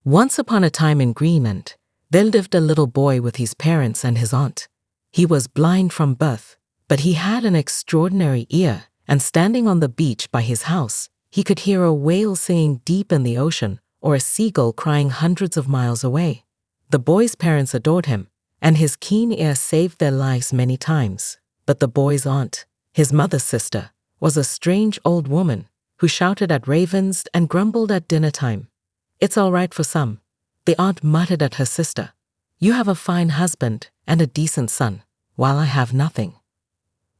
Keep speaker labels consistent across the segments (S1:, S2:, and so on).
S1: Once upon a time in Greenland, there lived a little boy with his parents and his aunt. He was blind from birth, but he had an extraordinary ear, and standing on the beach by his house, he could hear a whale singing deep in the ocean or a seagull crying hundreds of miles away. The boy's parents adored him, and his keen ear saved their lives many times. But the boy's aunt, his mother's sister, was a strange old woman who shouted at ravens and grumbled at dinner time. "It's all right for some," the aunt muttered at her sister. "You have a fine husband and a decent son, while I have nothing."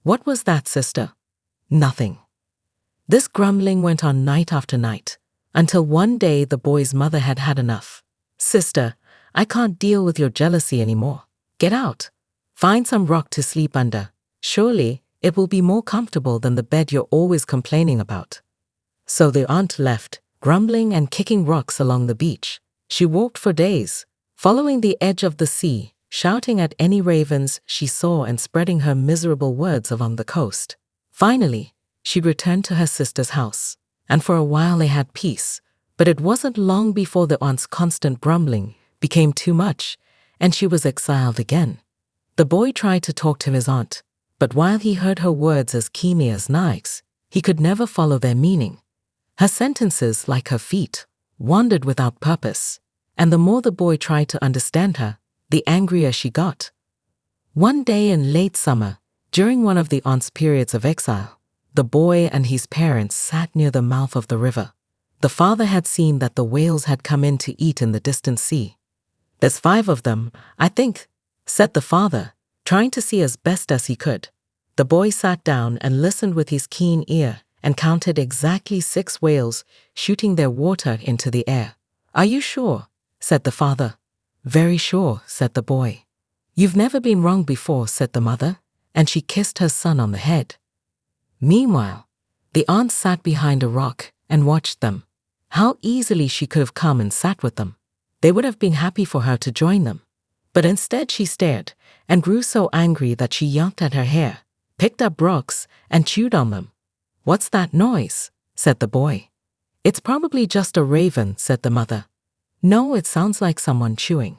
S1: What was that, sister? Nothing. This grumbling went on night after night, until one day the boy's mother had had enough. "Sister, I can't deal with your jealousy anymore. Get out. Find some rock to sleep under. Surely it will be more comfortable than the bed you're always complaining about." So the aunt left, grumbling and kicking rocks along the beach. She walked for days, following the edge of the sea, shouting at any ravens she saw and spreading her miserable words along the coast. Finally, she returned to her sister's house, and for a while they had peace. But it wasn't long before the aunt's constant grumbling became too much, and she was exiled again. The boy tried to talk to his aunt, but while he heard her words as keenly as knives, he could never follow their meaning. Her sentences, like her feet, wandered without purpose, and the more the boy tried to understand her, the angrier she got. One day in late summer, during one of the aunt's periods of exile, the boy and his parents sat near the mouth of the river. The father had seen that the whales had come in to eat in the distant sea. "There's 5 of them, I think," said the father, trying to see as best as he could. The boy sat down and listened with his keen ear and counted exactly 6 whales shooting their water into the air. "Are you sure?" said the father. "Very sure," said the boy. "You've never been wrong before," said the mother, and she kissed her son on the head. Meanwhile, the aunt sat behind a rock and watched them. How easily she could have come and sat with them. They would have been happy for her to join them. But instead she stared and grew so angry that she yanked at her hair, picked up rocks, and chewed on them. "What's that noise?" said the boy. "It's probably just a raven," said the mother. "No, it sounds like someone chewing."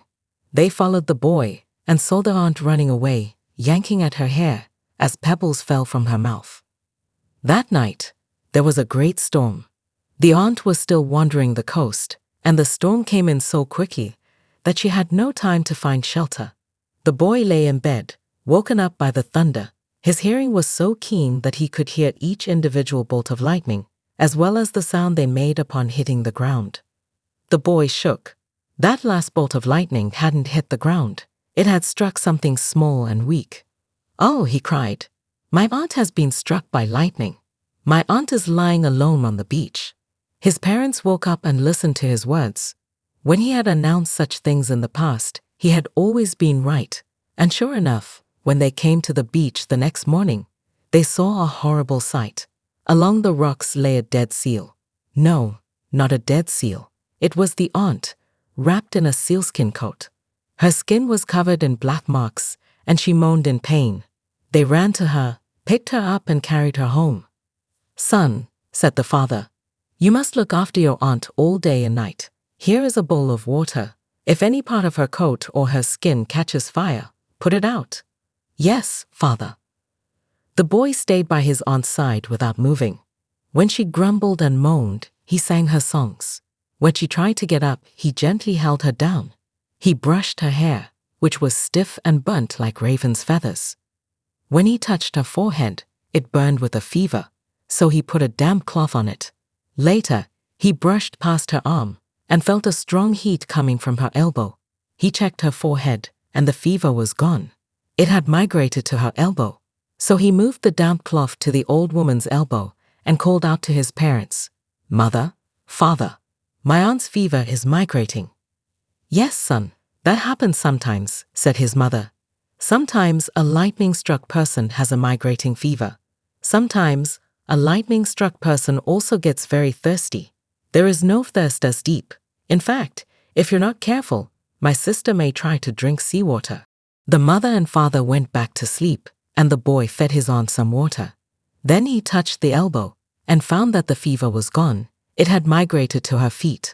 S1: They followed the boy and saw the aunt running away, yanking at her hair as pebbles fell from her mouth. That night, there was a great storm. The aunt was still wandering the coast, and the storm came in so quickly that she had no time to find shelter. The boy lay in bed, woken up by the thunder. His hearing was so keen that he could hear each individual bolt of lightning, as well as the sound they made upon hitting the ground. The boy shook. That last bolt of lightning hadn't hit the ground. It had struck something small and weak. "Oh," he cried, "my aunt has been struck by lightning. My aunt is lying alone on the beach." His parents woke up and listened to his words. When he had announced such things in the past, he had always been right. And sure enough, when they came to the beach the next morning, they saw a horrible sight. Along the rocks lay a dead seal. No, not a dead seal. It was the aunt, wrapped in a sealskin coat. Her skin was covered in black marks, and she moaned in pain. They ran to her, picked her up, and carried her home. "Son," said the father, "you must look after your aunt all day and night. Here is a bowl of water. If any part of her coat or her skin catches fire, put it out." "Yes, father." The boy stayed by his aunt's side without moving. When she grumbled and moaned, he sang her songs. When she tried to get up, he gently held her down. He brushed her hair, which was stiff and burnt like raven's feathers. When he touched her forehead, it burned with a fever, so he put a damp cloth on it. Later, he brushed past her arm and felt a strong heat coming from her elbow. He checked her forehead, and the fever was gone. It had migrated to her elbow. So he moved the damp cloth to the old woman's elbow and called out to his parents, "Mother, father, my aunt's fever is migrating." "Yes, son, that happens sometimes," said his mother. "Sometimes a lightning-struck person has a migrating fever. Sometimes a lightning-struck person also gets very thirsty. There is no thirst as deep. In fact, if you're not careful, my sister may try to drink seawater." The mother and father went back to sleep, and the boy fed his aunt some water. Then he touched the elbow and found that the fever was gone. It had migrated to her feet.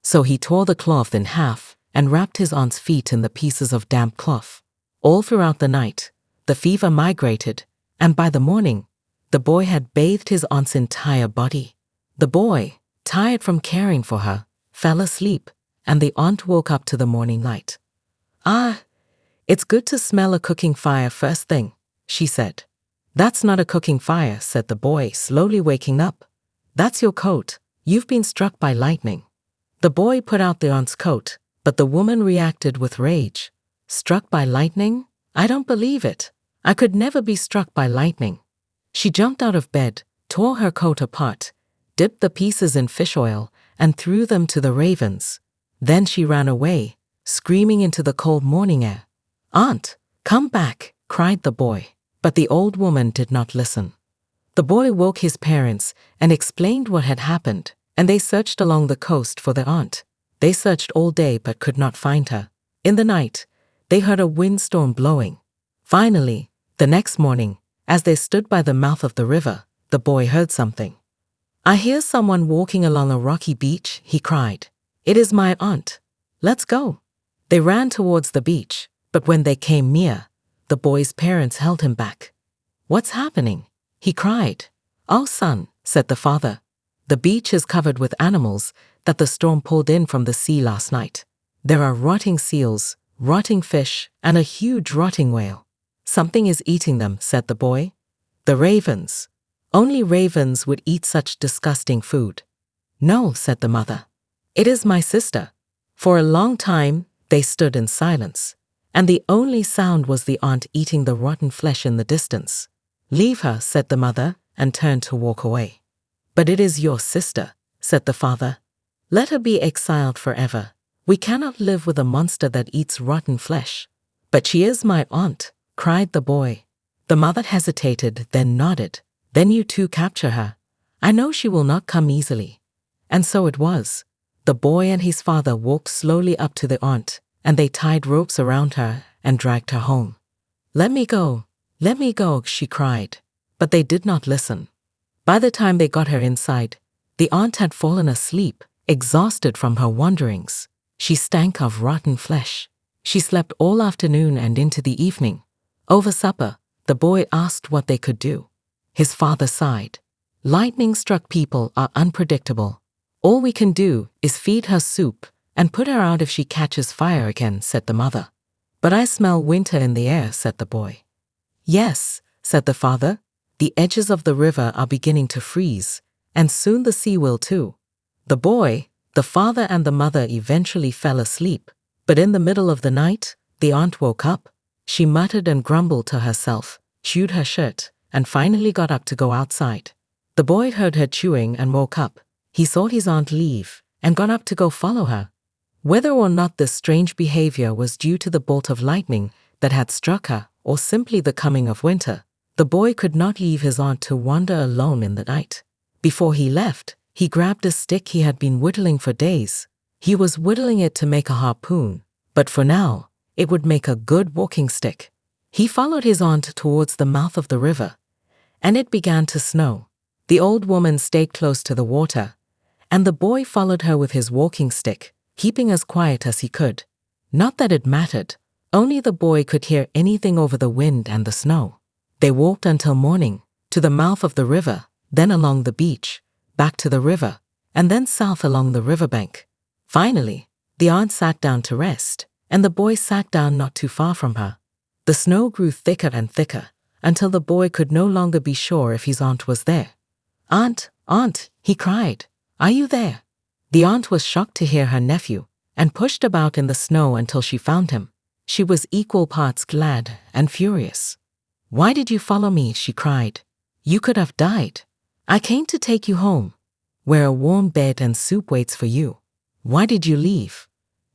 S1: So he tore the cloth in half and wrapped his aunt's feet in the pieces of damp cloth. All throughout the night, the fever migrated, and by the morning, the boy had bathed his aunt's entire body. The boy, tired from caring for her, fell asleep, and the aunt woke up to the morning light. "Ah, it's good to smell a cooking fire first thing," she said. "That's not a cooking fire," said the boy, slowly waking up. "That's your coat. You've been struck by lightning." The boy put out the aunt's coat, but the woman reacted with rage. "Struck by lightning? I don't believe it. I could never be struck by lightning." She jumped out of bed, tore her coat apart, dipped the pieces in fish oil, and threw them to the ravens. Then she ran away, screaming into the cold morning air. "Aunt, come back," cried the boy, but the old woman did not listen. The boy woke his parents and explained what had happened, and they searched along the coast for their aunt. They searched all day but could not find her. In the night, they heard a windstorm blowing. Finally, the next morning, as they stood by the mouth of the river, the boy heard something. "I hear someone walking along a rocky beach," he cried. "It is my aunt. Let's go." They ran towards the beach, but when they came near, the boy's parents held him back. "What's happening?" he cried. "Oh, son," said the father, "the beach is covered with animals that the storm pulled in from the sea last night. There are rotting seals, rotting fish, and a huge rotting whale." "Something is eating them," said the boy. "The ravens. Only ravens would eat such disgusting food." "No," said the mother. "It is my sister." For a long time, they stood in silence, and the only sound was the aunt eating the rotten flesh in the distance. "Leave her," said the mother, and turned to walk away. "But it is your sister," said the father. "Let her be exiled forever. We cannot live with a monster that eats rotten flesh." "But she is my aunt," cried the boy. The mother hesitated, then nodded. "Then you two capture her. I know she will not come easily." And so it was. The boy and his father walked slowly up to the aunt, and they tied ropes around her and dragged her home. Let me go, she cried. But they did not listen. By the time they got her inside, the aunt had fallen asleep, exhausted from her wanderings. She stank of rotten flesh. She slept all afternoon and into the evening. Over supper, the boy asked what they could do. His father sighed. "Lightning-struck people are unpredictable. All we can do is feed her soup and put her out if she catches fire again," said the mother. "But I smell winter in the air," said the boy. "Yes," said the father. "The edges of the river are beginning to freeze, and soon the sea will too." The boy, the father, and the mother eventually fell asleep, but in the middle of the night, the aunt woke up. She muttered and grumbled to herself, chewed her shirt, and finally got up to go outside. The boy heard her chewing and woke up. He saw his aunt leave and got up to go follow her. Whether or not this strange behavior was due to the bolt of lightning that had struck her or simply the coming of winter, the boy could not leave his aunt to wander alone in the night. Before he left, he grabbed a stick he had been whittling for days. He was whittling it to make a harpoon, but for now, it would make a good walking stick. He followed his aunt towards the mouth of the river, and it began to snow. The old woman stayed close to the water, and the boy followed her with his walking stick, keeping as quiet as he could. Not that it mattered, only the boy could hear anything over the wind and the snow. They walked until morning, to the mouth of the river, then along the beach, back to the river, and then south along the riverbank. Finally, the aunt sat down to rest, and the boy sat down not too far from her. The snow grew thicker and thicker, until the boy could no longer be sure if his aunt was there. "Aunt, aunt," he cried, "are you there?" The aunt was shocked to hear her nephew, and pushed about in the snow until she found him. She was equal parts glad and furious. "Why did you follow me?" she cried. "You could have died. I came to take you home, where a warm bed and soup waits for you. Why did you leave?"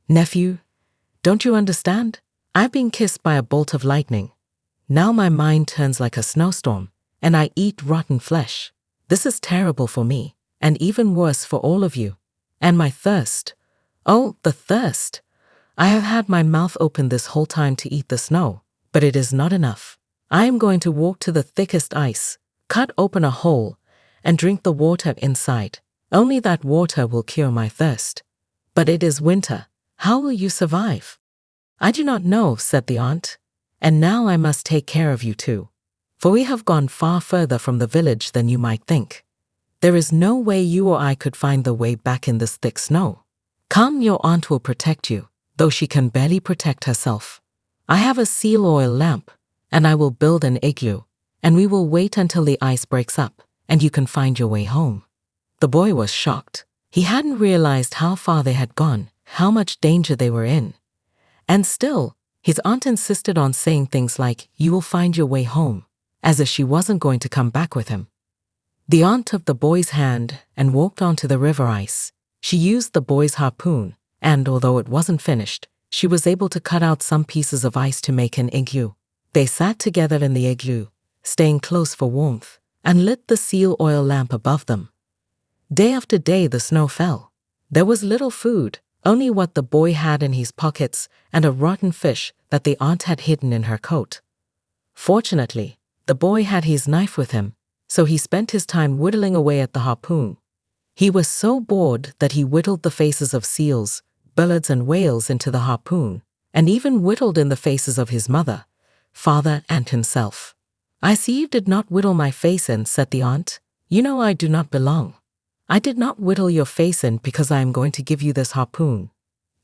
S1: "Nephew, don't you understand? I've been kissed by a bolt of lightning. Now my mind turns like a snowstorm, and I eat rotten flesh. This is terrible for me, and even worse for all of you. And my thirst. Oh, the thirst! I have had my mouth open this whole time to eat the snow, but it is not enough. I am going to walk to the thickest ice, cut open a hole, and drink the water inside. Only that water will cure my thirst." "But it is winter. How will you survive?" "I do not know," said the aunt. "And now I must take care of you too. For we have gone far further from the village than you might think. There is no way you or I could find the way back in this thick snow. Come, your aunt will protect you, though she can barely protect herself. I have a seal oil lamp, and I will build an igloo, and we will wait until the ice breaks up, and you can find your way home." The boy was shocked. He hadn't realized how far they had gone, how much danger they were in. And still, his aunt insisted on saying things like, "You will find your way home," as if she wasn't going to come back with him. The aunt took the boy's hand and walked onto the river ice. She used the boy's harpoon, and although it wasn't finished, she was able to cut out some pieces of ice to make an igloo. They sat together in the igloo, staying close for warmth, and lit the seal oil lamp above them. Day after day the snow fell. There was little food, only what the boy had in his pockets and a rotten fish that the aunt had hidden in her coat. Fortunately, the boy had his knife with him, so he spent his time whittling away at the harpoon. He was so bored that he whittled the faces of seals, birds, and whales into the harpoon, and even whittled in the faces of his mother, father, and himself. "I see you did not whittle my face in," said the aunt. "You know I do not belong. I did not whittle your face in because I am going to give you this harpoon.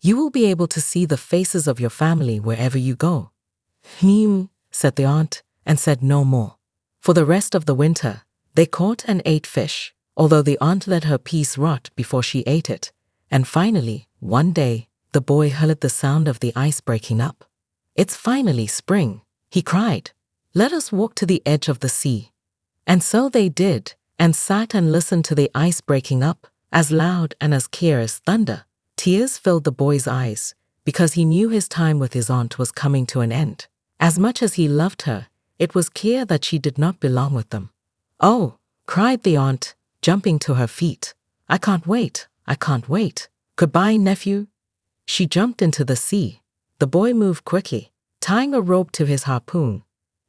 S1: You will be able to see the faces of your family wherever you go." Said the aunt, and said no more. For the rest of the winter, they caught and ate fish, although the aunt let her piece rot before she ate it. And finally, one day, the boy heard the sound of the ice breaking up. "It's finally spring," he cried. "Let us walk to the edge of the sea." And so they did, and sat and listened to the ice breaking up, as loud and as clear as thunder. Tears filled the boy's eyes, because he knew his time with his aunt was coming to an end. As much as he loved her, it was clear that she did not belong with them. "Oh," cried the aunt, jumping to her feet. "I can't wait, I can't wait. Goodbye, nephew." She jumped into the sea. The boy moved quickly, tying a rope to his harpoon.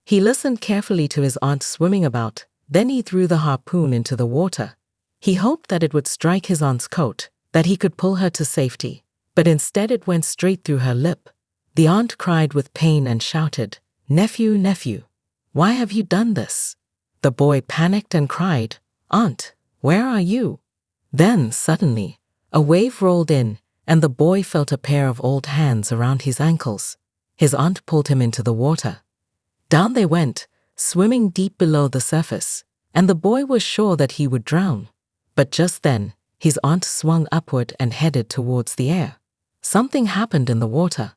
S1: He listened carefully to his aunt swimming about, then he threw the harpoon into the water. He hoped that it would strike his aunt's coat, that he could pull her to safety, but instead it went straight through her lip. The aunt cried with pain and shouted, "Nephew, nephew, why have you done this?" The boy panicked and cried, "Aunt, where are you?" Then, suddenly, a wave rolled in, and the boy felt a pair of old hands around his ankles. His aunt pulled him into the water. Down they went, swimming deep below the surface, and the boy was sure that he would drown. But just then, his aunt swung upward and headed towards the air. Something happened in the water.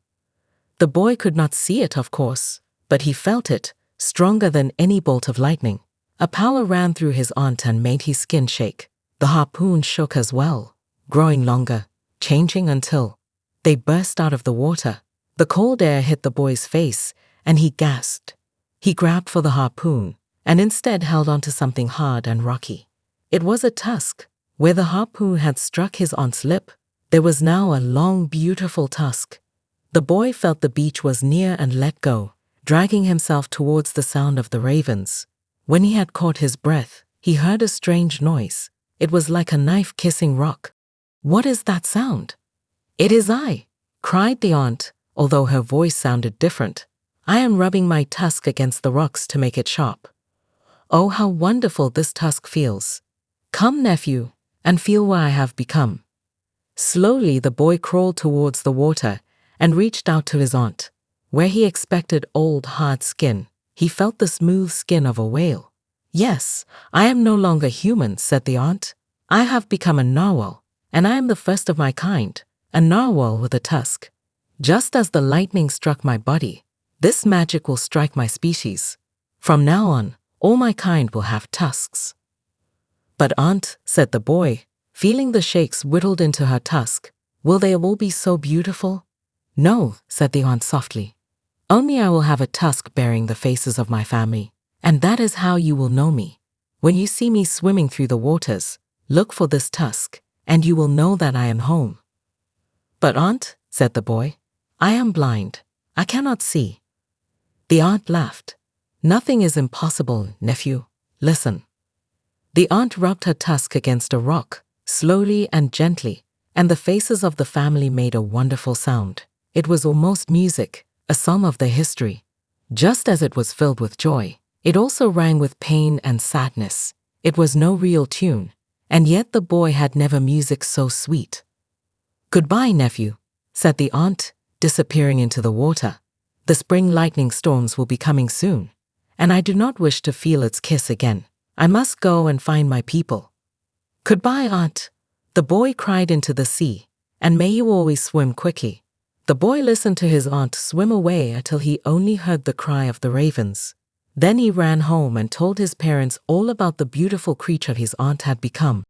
S1: The boy could not see it, of course, but he felt it, stronger than any bolt of lightning. A power ran through his aunt and made his skin shake. The harpoon shook as well, growing longer, changing until they burst out of the water. The cold air hit the boy's face, and he gasped. He grabbed for the harpoon, and instead held onto something hard and rocky. It was a tusk. Where the harpoon had struck his aunt's lip, there was now a long, beautiful tusk. The boy felt the beach was near and let go, dragging himself towards the sound of the ravens. When he had caught his breath, he heard a strange noise. It was like a knife kissing rock. "What is that sound?" "It is I," cried the aunt, although her voice sounded different. "I am rubbing my tusk against the rocks to make it sharp. Oh, how wonderful this tusk feels. Come, nephew, and feel what I have become." Slowly the boy crawled towards the water and reached out to his aunt. Where he expected old, hard skin, he felt the smooth skin of a whale. "Yes, I am no longer human," said the aunt. "I have become a narwhal, and I am the first of my kind, a narwhal with a tusk. Just as the lightning struck my body, this magic will strike my species. From now on, all my kind will have tusks." "But aunt," said the boy, feeling the shakes whittled into her tusk, "will they all be so beautiful?" "No," said the aunt softly. "Only I will have a tusk bearing the faces of my family, and that is how you will know me. When you see me swimming through the waters, look for this tusk, and you will know that I am home." "But aunt," said the boy, "I am blind. I cannot see." The aunt laughed. "Nothing is impossible, nephew. Listen." The aunt rubbed her tusk against a rock, slowly and gently, and the faces of the family made a wonderful sound. It was almost music, a song of their history. Just as it was filled with joy, it also rang with pain and sadness. It was no real tune, and yet the boy had never music so sweet. "Goodbye, nephew," said the aunt, disappearing into the water. "The spring lightning storms will be coming soon, and I do not wish to feel its kiss again. I must go and find my people." "Goodbye, aunt," the boy cried into the sea, "and may you always swim quickly." The boy listened to his aunt swim away until he only heard the cry of the ravens. Then he ran home and told his parents all about the beautiful creature his aunt had become.